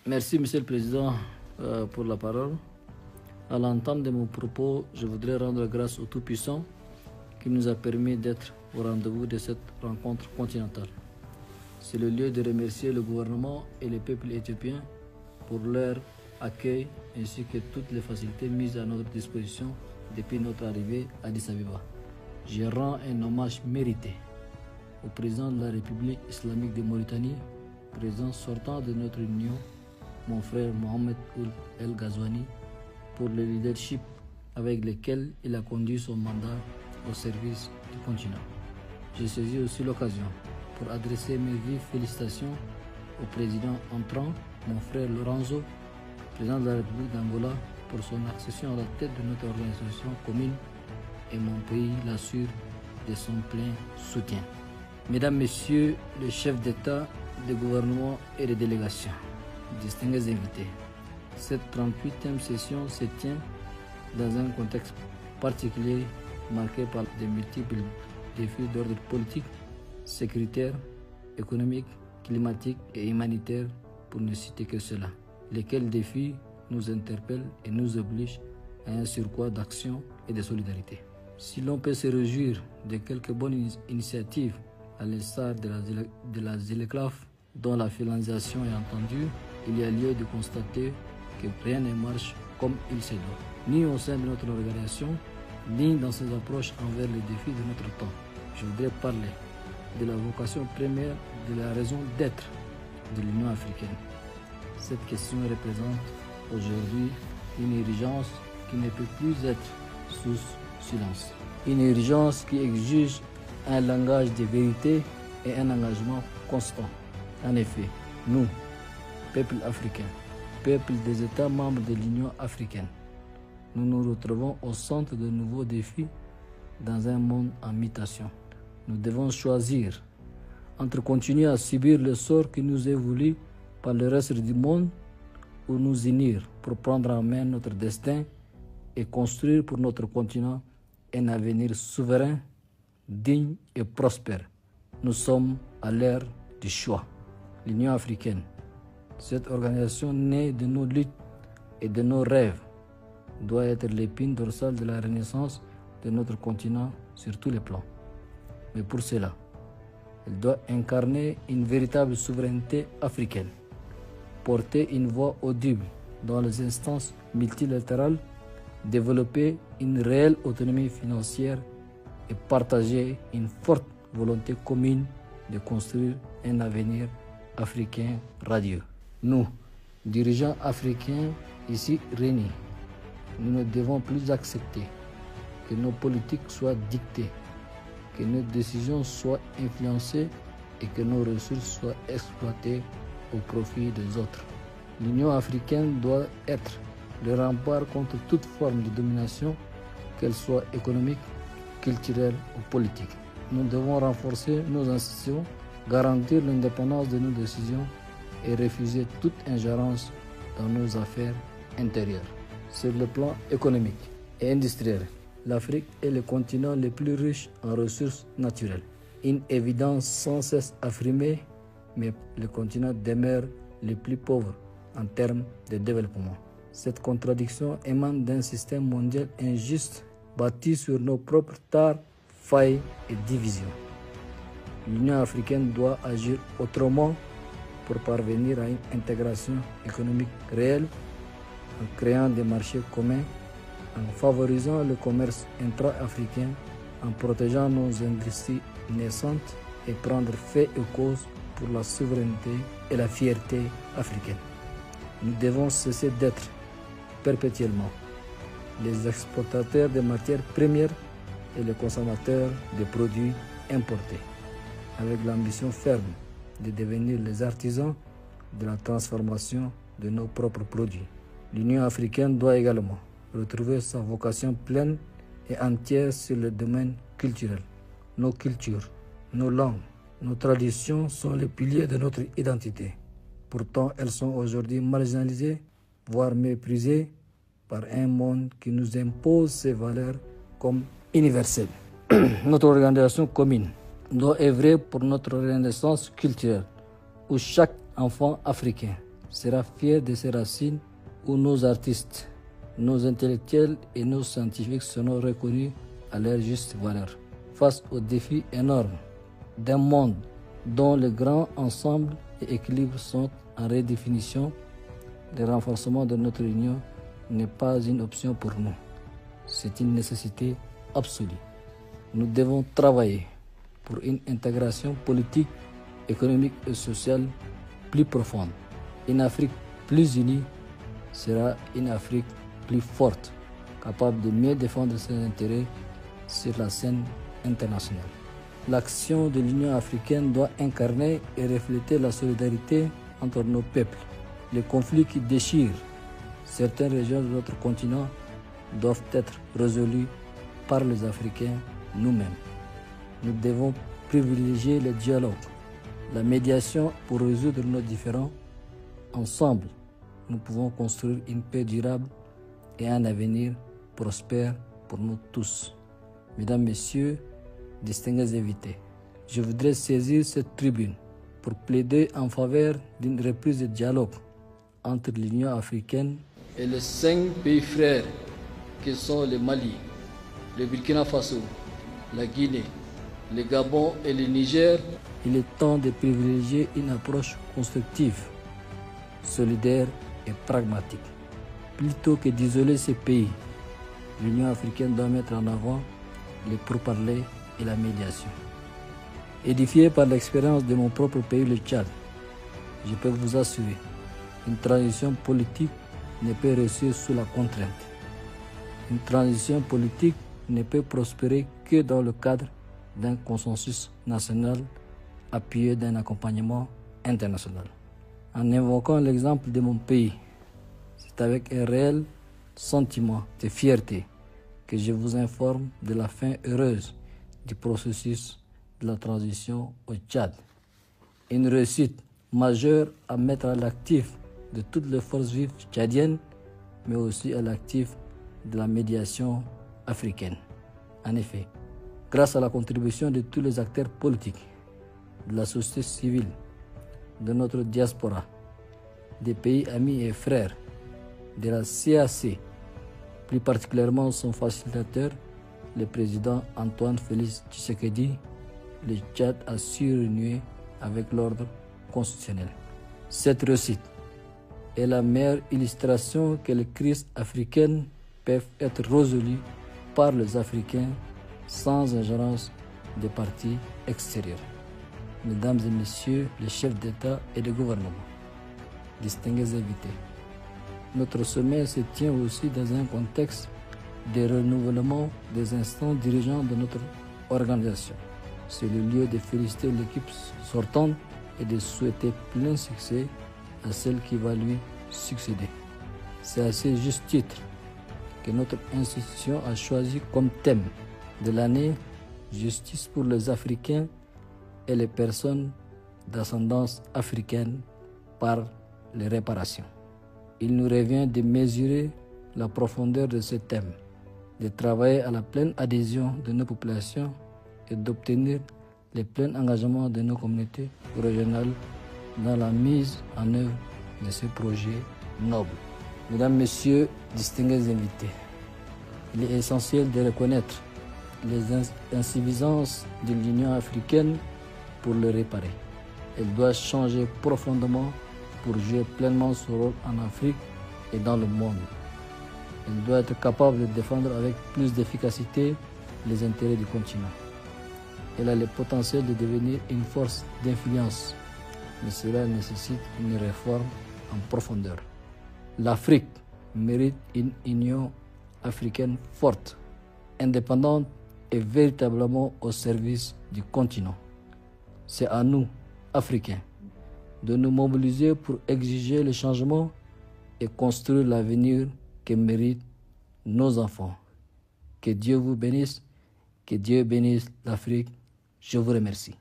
Merci, Monsieur le Président, pour la parole. À l'entame de mon propos, je voudrais rendre grâce au Tout-Puissant qui nous a permis d'être au rendez-vous de cette rencontre continentale. C'est le lieu de remercier le gouvernement et le peuple éthiopien pour leur accueil ainsi que toutes les facilités mises à notre disposition depuis notre arrivée à Addis Abeba. Je rends un hommage mérité au président de la République islamique de Mauritanie, président sortant de notre union, mon frère Mohamed Ould El Ghazouani, pour le leadership avec lequel il a conduit son mandat au service du continent. J'ai saisi aussi l'occasion pour adresser mes vives félicitations au président entrant, mon frère Lorenzo, président de la République d'Angola, pour son accession à la tête de notre organisation commune, et mon pays l'assure de son plein soutien. Mesdames, Messieurs les chefs d'État, de gouvernement et de délégation, distingués invités, cette 38e session se tient dans un contexte particulier marqué par de multiples défis d'ordre politique, sécuritaire, économique, climatique et humanitaire, pour ne citer que cela, lesquels défis nous interpellent et nous obligent à un surcroît d'action et de solidarité. Si l'on peut se réjouir de quelques bonnes initiatives, à l'instar de la ZLECLAF, dont la finalisation est entendue, il y a lieu de constater que rien ne marche comme il se doit, ni au sein de notre organisation, ni dans ses approches envers les défis de notre temps. Je voudrais parler de la vocation première, de la raison d'être de l'Union africaine. Cette question représente aujourd'hui une urgence qui ne peut plus être sous silence. Une urgence qui exige un langage de vérité et un engagement constant. En effet, nous, peuple africain, peuple des États membres de l'Union africaine, nous nous retrouvons au centre de nouveaux défis dans un monde en mutation. Nous devons choisir entre continuer à subir le sort qui nous est voulu par le reste du monde ou nous unir pour prendre en main notre destin et construire pour notre continent un avenir souverain, digne et prospère. Nous sommes à l'ère du choix. L'Union africaine, cette organisation née de nos luttes et de nos rêves, doit être l'épine dorsale de la renaissance de notre continent sur tous les plans. Mais pour cela, elle doit incarner une véritable souveraineté africaine, porter une voix audible dans les instances multilatérales, développer une réelle autonomie financière et partager une forte volonté commune de construire un avenir africain radieux. Nous, dirigeants africains ici réunis, nous ne devons plus accepter que nos politiques soient dictées, que nos décisions soient influencées et que nos ressources soient exploitées au profit des autres. L'Union africaine doit être le rempart contre toute forme de domination, qu'elle soit économique, culturelle ou politique. Nous devons renforcer nos institutions, garantir l'indépendance de nos décisions et refuser toute ingérence dans nos affaires intérieures. Sur le plan économique et industriel, l'Afrique est le continent le plus riche en ressources naturelles. Une évidence sans cesse affirmée, mais le continent demeure le plus pauvre en termes de développement. Cette contradiction émane d'un système mondial injuste bâti sur nos propres tares, failles et divisions. L'Union africaine doit agir autrement pour parvenir à une intégration économique réelle, en créant des marchés communs, en favorisant le commerce intra-africain, en protégeant nos industries naissantes et prendre fait et cause pour la souveraineté et la fierté africaine. Nous devons cesser d'être perpétuellement les exportateurs de matières premières et les consommateurs de produits importés, avec l'ambition ferme de devenir les artisans de la transformation de nos propres produits. L'Union africaine doit également retrouver sa vocation pleine et entière sur le domaine culturel. Nos cultures, nos langues, nos traditions sont les piliers de notre identité. Pourtant, elles sont aujourd'hui marginalisées, voire méprisées par un monde qui nous impose ces valeurs comme universelles. Notre organisation commune doit œuvrer pour notre renaissance culturelle, où chaque enfant africain sera fier de ses racines, où nos artistes, nos intellectuels et nos scientifiques seront reconnus à leur juste valeur. Face aux défis énormes d'un monde dont les grands ensembles et équilibres sont en redéfinition, le renforcement de notre union n'est pas une option pour nous. C'est une nécessité absolue. Nous devons travailler pour une intégration politique, économique et sociale plus profonde. Une Afrique plus unie sera une Afrique plus forte, capable de mieux défendre ses intérêts sur la scène internationale. L'action de l'Union africaine doit incarner et refléter la solidarité entre nos peuples. Les conflits qui déchirent certaines régions de notre continent doivent être résolus par les Africains nous-mêmes. Nous devons privilégier le dialogue, la médiation pour résoudre nos différends. Ensemble, nous pouvons construire une paix durable et un avenir prospère pour nous tous. Mesdames, Messieurs, distingués invités, je voudrais saisir cette tribune pour plaider en faveur d'une reprise de dialogue entre l'Union africaine et les 5 pays frères que sont le Mali, le Burkina Faso, la Guinée, le Gabon et le Niger. Il est temps de privilégier une approche constructive, solidaire et pragmatique. Plutôt que d'isoler ces pays, l'Union africaine doit mettre en avant les pourparlers et la médiation. Édifié par l'expérience de mon propre pays, le Tchad, je peux vous assurer qu'une transition politique ne peut réussir sous la contrainte. Une transition politique ne peut prospérer que dans le cadre d'un consensus national appuyé d'un accompagnement international. En invoquant l'exemple de mon pays, c'est avec un réel sentiment de fierté que je vous informe de la fin heureuse du processus de la transition au Tchad. Une réussite majeure à mettre à l'actif de toutes les forces vives tchadiennes, mais aussi à l'actif de la médiation africaine. En effet, grâce à la contribution de tous les acteurs politiques, de la société civile, de notre diaspora, des pays amis et frères, de la CAC, plus particulièrement son facilitateur, le président Antoine Félix Tshisekedi, le Tchad a su renouer avec l'ordre constitutionnel. Cette réussite est la meilleure illustration que les crises africaines peuvent être résolues par les Africains sans ingérence des partis extérieurs. Mesdames et Messieurs les chefs d'État et de gouvernement, distingués invités, notre sommet se tient aussi dans un contexte de renouvellement des instances dirigeantes de notre organisation. C'est le lieu de féliciter l'équipe sortante et de souhaiter plein succès à celle qui va lui succéder. C'est à ce juste titre que notre institution a choisi comme thème de l'année « Justice pour les Africains et les personnes d'ascendance africaine par les réparations ». Il nous revient de mesurer la profondeur de ce thème, de travailler à la pleine adhésion de nos populations et d'obtenir le plein engagement de nos communautés régionales dans la mise en œuvre de ce projet noble. Mesdames, Messieurs, distingués invités, il est essentiel de reconnaître les insuffisances de l'Union africaine pour le réparer. Elle doit changer profondément pour jouer pleinement son rôle en Afrique et dans le monde. Elle doit être capable de défendre avec plus d'efficacité les intérêts du continent. Elle a le potentiel de devenir une force d'influence, mais cela nécessite une réforme en profondeur. L'Afrique mérite une Union africaine forte, indépendante et véritablement au service du continent. C'est à nous, Africains, de nous mobiliser pour exiger le changement et construire l'avenir que méritent nos enfants. Que Dieu vous bénisse, que Dieu bénisse l'Afrique. Je vous remercie.